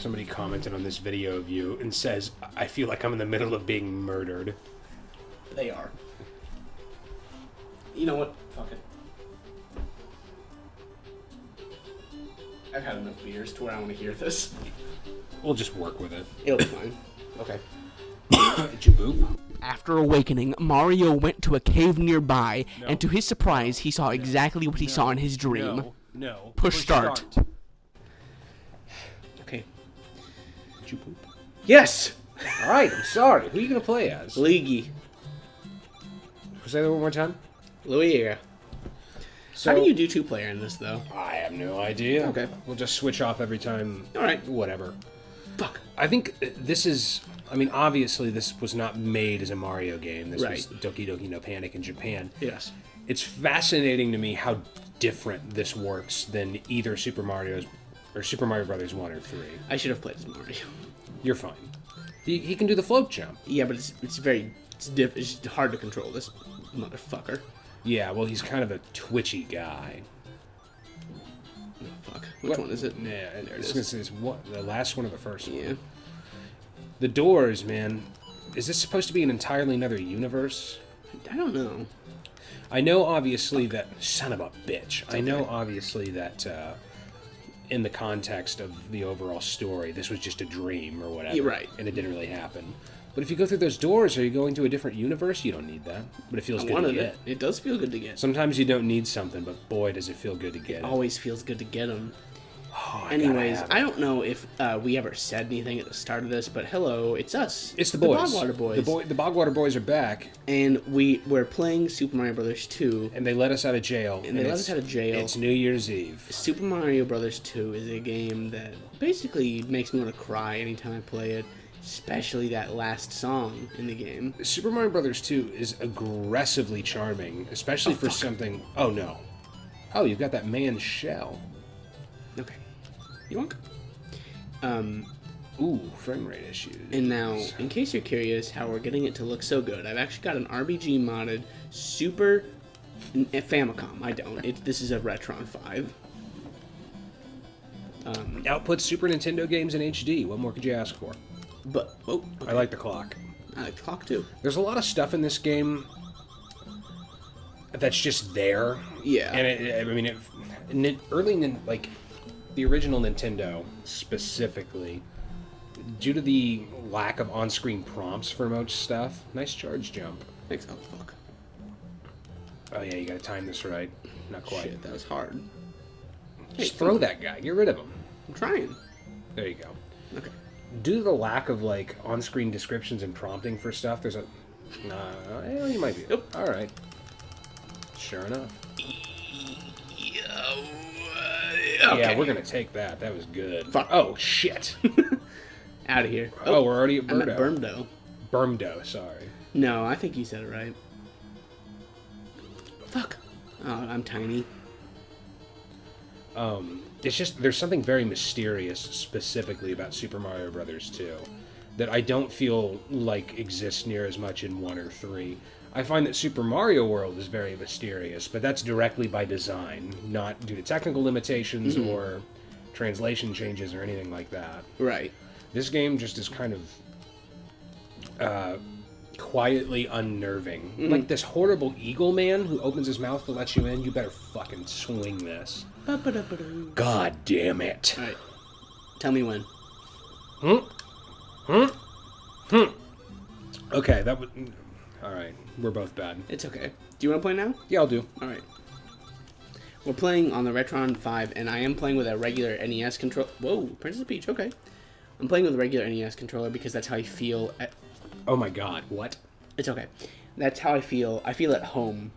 Somebody commented on this video of you and says, I feel like I'm in the middle of being murdered. They are. You know what? Fuck it. I've had enough beers to where I want to hear this. We'll just work with it. It'll be fine. Okay. Did you boop? After awakening, Mario went to a cave nearby, and to his surprise, he saw exactly what he saw in his dream. No. Push start. Okay. Did you poop? Yes! Alright, I'm sorry. Who are you going to play as? Luigi. Say that one more time. Luigi. So, How do you do two-player in this, though? I have no idea. Okay. We'll just switch off every time. Alright. Whatever. Fuck. I think this is... I mean, obviously, this was not made as a Mario game. This Right. was Doki Doki No Panic in Japan. Yes. It's fascinating to me how different this works than either Super Mario Brothers 1 or 3. I should have played as Mario. You're fine. He can do the float jump. Yeah, but it's just hard to control, this motherfucker. Yeah, well, he's kind of a twitchy guy. Oh, fuck. Which one is it? Yeah, There it it's is. the last one or the first one? Yeah. The doors, man. Is this supposed to be an entirely another universe? I don't know. I know, obviously, that... Son of a bitch. I know, obviously, that in the context of the overall story, this was just a dream or whatever. Yeah, right. And it didn't really happen. But if you go through those doors, are you going to a different universe? You don't need that. But it feels good to get. It does feel good to get. Sometimes you don't need something, but boy, does it feel good to get it. Always feels good to get them. Oh, Anyways, I don't know if we ever said anything at the start of this, but hello, it's us. It's the boys. The Bogwater Boys. The Bogwater Boys are back. And we're playing Super Mario Brothers 2. And they let us out of jail. And they let us out of jail. It's New Year's Eve. Super Mario Brothers 2 is a game that basically makes me want to cry anytime I play it. Especially that last song in the game. Super Mario Brothers 2 is aggressively charming, especially for something... Oh, no. Oh, you've got that man's shell. Okay. You want? Ooh, frame rate issues. And now, in case you're curious how we're getting it to look so good, I've actually got an RBG modded Super Famicom. I don't. This is a Retron 5. Output Super Nintendo games in HD. What more could you ask for? But okay. I like the clock. I like the clock too. There's a lot of stuff in this game that's just there. Yeah. And like the original Nintendo specifically, due to the lack of on-screen prompts for most stuff. Nice charge jump. Thanks. Oh fuck. Oh yeah, you gotta time this right. Not quite. Shit, that was hard. Just throw that guy. Get rid of him. I'm trying. There you go. Okay. Due to the lack of like on-screen descriptions and prompting for stuff, there's a. You might be. Nope. All right. Sure enough. Okay. Yeah, we're gonna take that. That was good. Fuck. Oh shit. Out of here. Oh, we're already at I'm Birdo. at Bermdo. Bermdo, sorry. No, I think you said it right. Fuck. Oh, I'm tiny. It's just there's something very mysterious specifically about Super Mario Brothers 2 that I don't feel like exists near as much in 1 or 3. I find that Super Mario World is very mysterious, but that's directly by design, not due to technical limitations or translation changes or anything like that. Right. This game just is kind of quietly unnerving. Like this horrible eagle man who opens his mouth to let you in, you better fucking swing this. Ba-ba-da-ba-da. God damn it. Alright. Tell me when. Okay, that was... Alright, we're both bad. It's okay. Do you want to play now? Yeah, I'll do. Alright. We're playing on the Retron 5, and I am playing with a regular NES controller. Whoa, Princess Peach, okay. I'm playing with a regular NES controller because that's how I feel at... Oh my god, what? It's okay. That's how I feel. I feel at home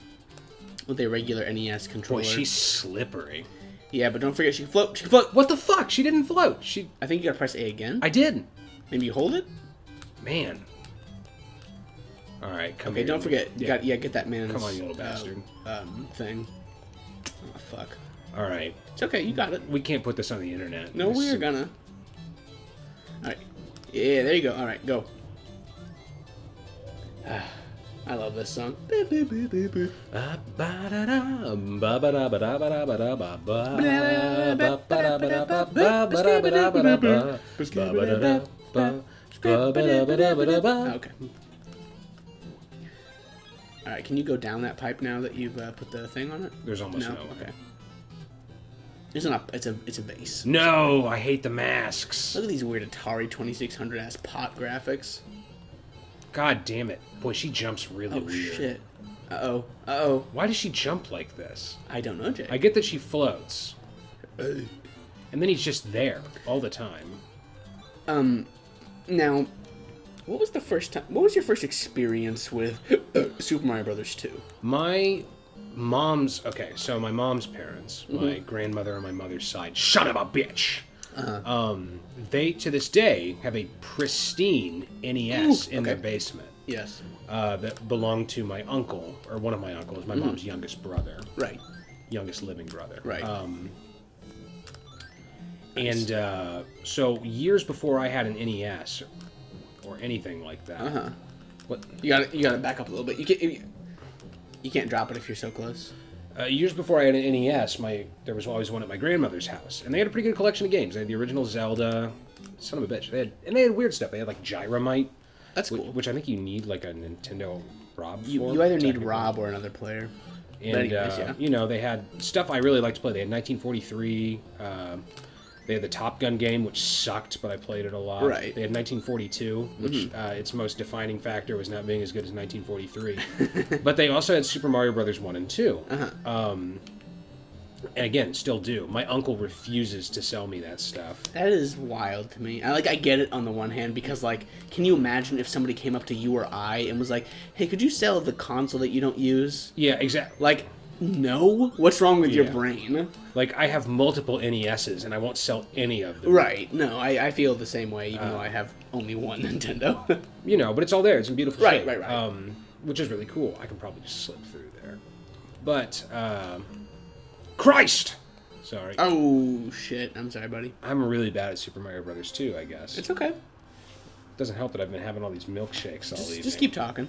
with a regular NES controller. Boy, she's slippery. Yeah, but don't forget she can float. She can float. What the fuck? She didn't float. I think you gotta press A again. I did. Maybe you hold it? Man. Alright, come Okay, here. don't forget. You Yeah. got get that man's... Come on, you little bastard. Thing. Oh, fuck. Alright. It's okay, you got it. We can't put this on the internet. No, we're gonna. Alright. Yeah, there you go. Alright, go. I love this song. Okay. All right, can you go down that pipe now that you've put the thing on it? There's almost no. Okay. It's not. It's a vase. No, I hate the masks. Look at these weird Atari 2600 ass pot graphics. God damn it. Boy, she jumps really Oh weird. shit. Uh oh. Why does she jump like this? I don't know, Jay. I get that she floats. And then he's just there all the time. Now, what was the first time? What was your first experience with Super Mario Brothers 2? My mom's so my mom's parents, my grandmother on my mother's side, son of a bitch. They to this day have a pristine NES in their basement. Yes. That belonged to my uncle, or one of my uncles, my mom's youngest brother. Right. Youngest living brother. Right. So years before I had an NES or anything like that. What? You got to back up a little bit. You can't drop it if you're so close. Years before I had an NES, there was always one at my grandmother's house, and they had a pretty good collection of games. They had the original Zelda, son of a bitch. They had weird stuff. They had like Gyromite. That's cool. Which I think you need like a Nintendo Rob for. You either need Rob or another player. And anyways, yeah. They had stuff I really liked to play. They had 1943. They had the Top Gun game, which sucked, but I played it a lot. Right. They had 1942, which its most defining factor was not being as good as 1943. But they also had Super Mario Brothers 1 and 2. And again, still do. My uncle refuses to sell me that stuff. That is wild to me. I get it on the one hand because, like, can you imagine if somebody came up to you or I and was like, "Hey, could you sell the console that you don't use?" Yeah, exactly. Like, no? What's wrong with your brain? Like, I have multiple NESs, and I won't sell any of them. Right. No, I feel the same way, even though I have only one Nintendo. But it's all there. It's in beautiful shape. Right. Which is really cool. I can probably just slip through there. But, Christ! Sorry. Oh, shit. I'm sorry, buddy. I'm really bad at Super Mario Brothers 2, I guess. It's okay. Doesn't help that I've been having all these milkshakes all evening. Just keep talking.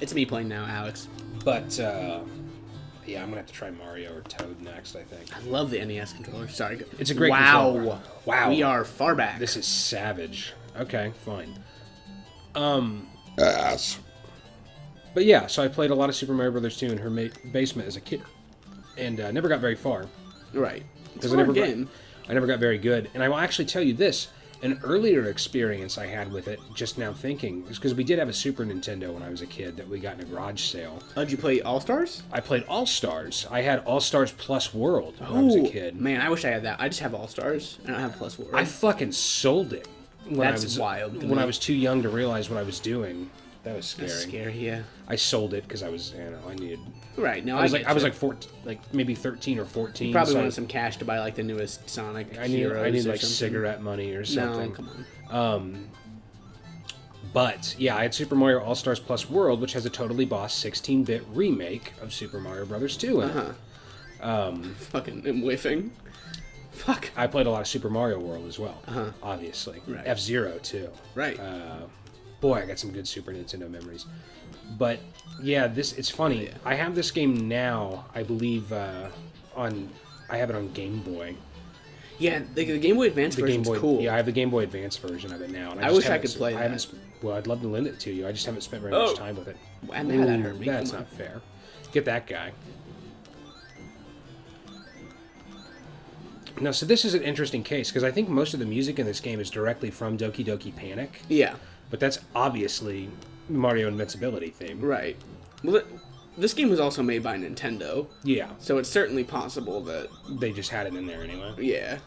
It's me playing now, Alex. But, yeah, I'm going to have to try Mario or Toad next, I think. I love the NES controller. Sorry. It's a great controller. Wow. We are far back. This is savage. Okay, fine. But yeah, so I played a lot of Super Mario Brothers 2 in her basement as a kid. And never got very far. Right. It's a I hard game. I never got very good. And I will actually tell you this. An earlier experience I had with it, just now thinking, is because we did have a Super Nintendo when I was a kid that we got in a garage sale. Oh, did you play All-Stars? I played All-Stars. I had All-Stars Plus World when I was a kid. Man, I wish I had that. I just have All-Stars. I don't have Plus World. I fucking sold it. That's wild. When I was too young to realize what I was doing. That was scary. That's scary, yeah. I sold it because I was, I needed. Right. No, I was like 14, like maybe 13 or 14. You probably wanted some cash to buy like the newest Sonic. I need like something. cigarette money or something. No, come on. But yeah, I had Super Mario All Stars Plus World, which has a totally boss 16-bit remake of Super Mario Brothers 2 in it. Fucking I'm whiffing. Fuck. I played a lot of Super Mario World as well. Obviously. Right. F-Zero too. Right. Boy, I got some good Super Nintendo memories. But yeah, it's funny. Yeah. I have this game now, I believe, I have it on Game Boy. Yeah, the Game Boy Advance version's cool. Yeah, I have the Game Boy Advance version of it now. And I wish I could play that. Well, I'd love to lend it to you. I just haven't spent very much time with it. And that hurt me. That's not fair. Get that guy. No, so this is an interesting case, because I think most of the music in this game is directly from Doki Doki Panic. Yeah. But that's obviously Mario Invincibility theme. Right. Well, this game was also made by Nintendo. Yeah. So it's certainly possible that... They just had it in there anyway. Yeah.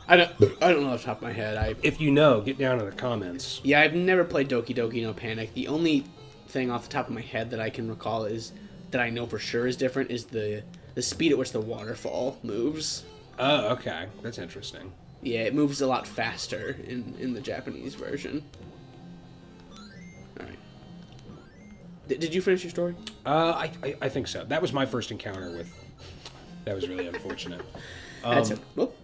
I don't know off the top of my head. If you know, get down in the comments. Yeah, I've never played Doki Doki No Panic. The only thing off the top of my head that I can recall is that I know for sure is different is the speed at which the waterfall moves. Oh, okay. That's interesting. Yeah, it moves a lot faster in the Japanese version. All right. Did you finish your story? I think so. That was my first encounter with... That was really unfortunate. That's it. Well,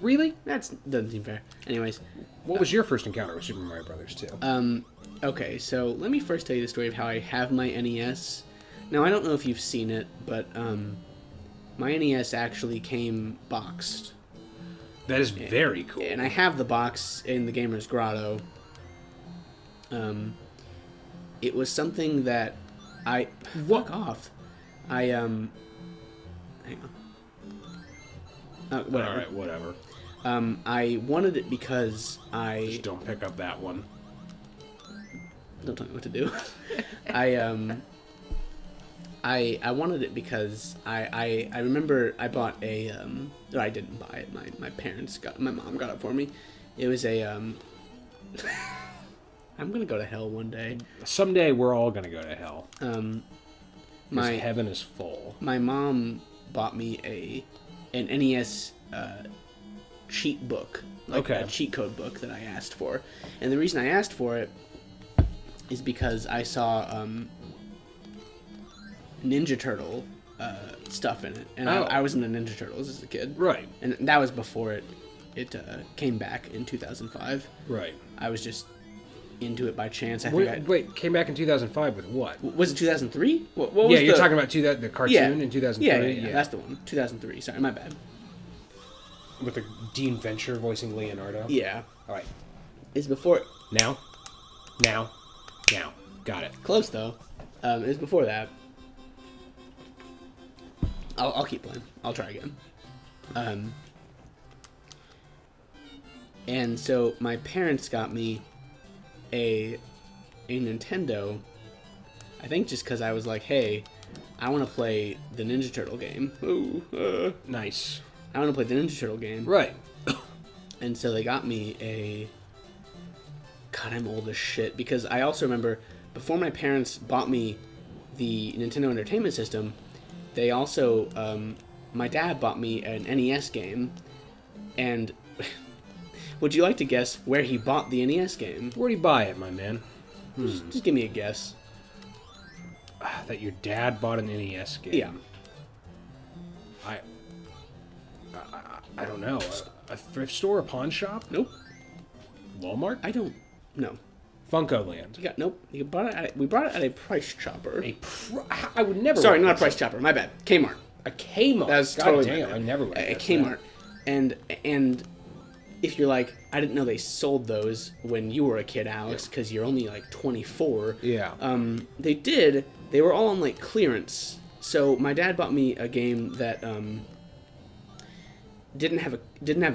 really? doesn't seem fair. Anyways. What was your first encounter with Super Mario Brothers 2? Okay, so let me first tell you the story of how I have my NES. Now, I don't know if you've seen it, but my NES actually came boxed. That is very cool. And I have the box in the Gamer's Grotto. It was something that I... Fuck off. Hang on. Whatever. All right, whatever. I wanted it because I... Just don't pick up that one. Don't tell me what to do. I wanted it because I remember I bought a or I didn't buy it. My mom got it for me. It was a I'm gonna go to hell one day. Someday we're all gonna go to hell. My heaven is full. My mom bought me an NES cheat book, like Okay. a cheat code book that I asked for, and the reason I asked for it is because I saw Ninja Turtle stuff in it, and I was into Ninja Turtles as a kid, Right. and that was before it came back in 2005. Right. I was just into it by chance. Wait, came back in 2005 with what? Was it 2003? What was Yeah, you're talking about the cartoon in 2003? Yeah, that's the one. 2003. Sorry, my bad. With the Dean Venture voicing Leonardo? Yeah. All right. It's before... Now. Got it. Close, though. It was before that. I'll keep playing. I'll try again. And so my parents got me a Nintendo, I think just because I was like, hey, I want to play the Ninja Turtle game. Ooh, Nice. I want to play the Ninja Turtle game. Right. And so they got me a... God, I'm old as shit. Because I also remember, before my parents bought me the Nintendo Entertainment System, they also... my dad bought me an NES game. And... would you like to guess where he bought the NES game? Where'd he buy it, my man? Just give me a guess. That your dad bought an NES game? Yeah. I don't know. A thrift store? A pawn shop? Nope. Walmart? I don't know. Funko Land. Nope. We brought it at a Price Chopper. I would never... Sorry, not a Price Chopper. My bad. Kmart. A Kmart? That's God totally damn, my bad. I never would have A guessed Kmart. that. And if you're like, I didn't know they sold those when you were a kid, Alex, because you're only like 24. Yeah. They did. They were all on like clearance. So my dad bought me a game that didn't have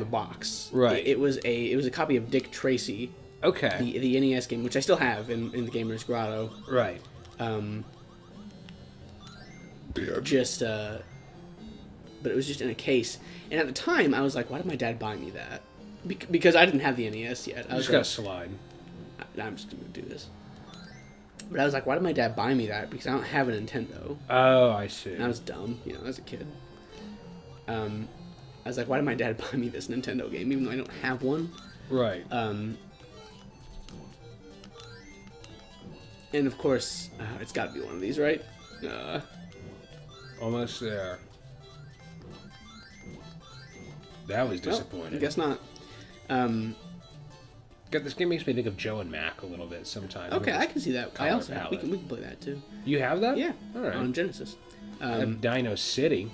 a box. Right. It was a copy of Dick Tracy. Okay. The NES game, which I still have in the Gamer's Grotto. Right. But it was just in a case. And at the time, I was like, why did my dad buy me that? Because I didn't have the NES yet. I was Just gotta slide. I'm just going to do this. But I was like, why did my dad buy me that? Because I don't have a Nintendo. Oh, I see. And I was dumb, as a kid. I was like, why did my dad buy me this Nintendo game, even though I don't have one? Right. And of course, it's got to be one of these, right? Almost there. That was Well, disappointing. I guess not. This game makes me think of Joe and Mac a little bit sometimes. Okay, I can see that. I color also we palette. can play that too. You have that? Yeah, All right. on Genesis. I have Dino City.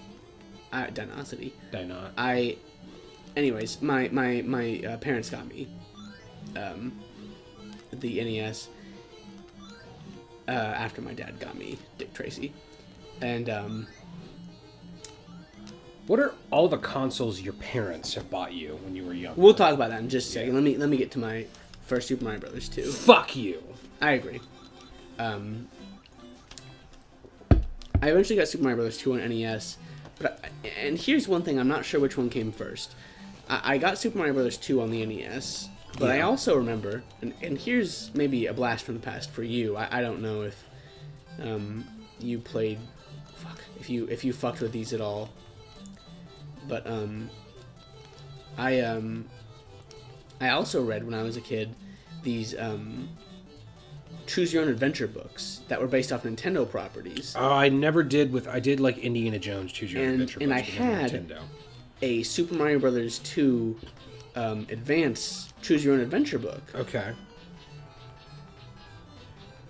Dinosity. Dino. Anyways, my parents got me the NES after my dad got me Dick Tracy, and What are all the consoles your parents have bought you when you were young? we'll talk about that in just a second. Let me get to my first Super Mario Brothers 2. Fuck you. I agree. I eventually got Super Mario Brothers 2 on NES, and here's one thing: I'm not sure which one came first. I got Super Mario Brothers 2 on the NES, but I also remember, and here's maybe a blast from the past for you. I don't know if you played, if you fucked with these at all, but I also read when I was a kid these choose your own adventure books that were based off Nintendo properties. Oh, I never did I did like Indiana Jones Choose Your Own Adventure And I books, but never had Nintendo. a Super Mario Brothers 2 Advance Choose Your Own Adventure book. Okay.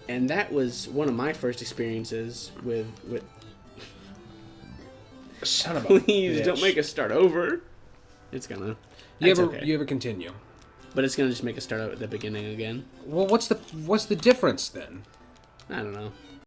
And that was one of my first experiences with Son of a please bitch. don't make us start over. It's gonna. You That's ever okay. you ever continue? But it's gonna just make us start out at the beginning again. Well, what's the difference then? I don't know.